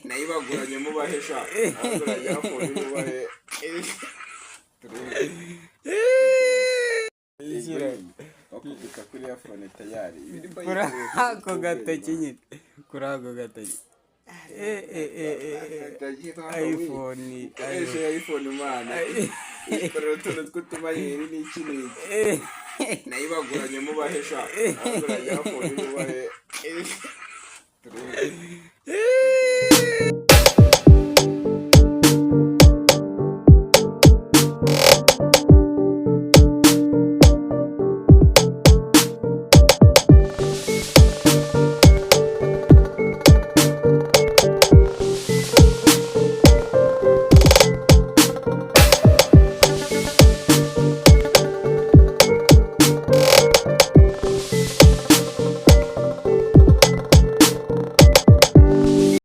nayibaguranye mubahesha nabaguranye iPhone mubahe bakubika kuri iPhone tayari kurako gatoki nyine kurako gatoki iPhone mwana ikorera utuntu tw'utumayeri n'iki nayibaguranye mubahesha nabaguranye iPhone mubahe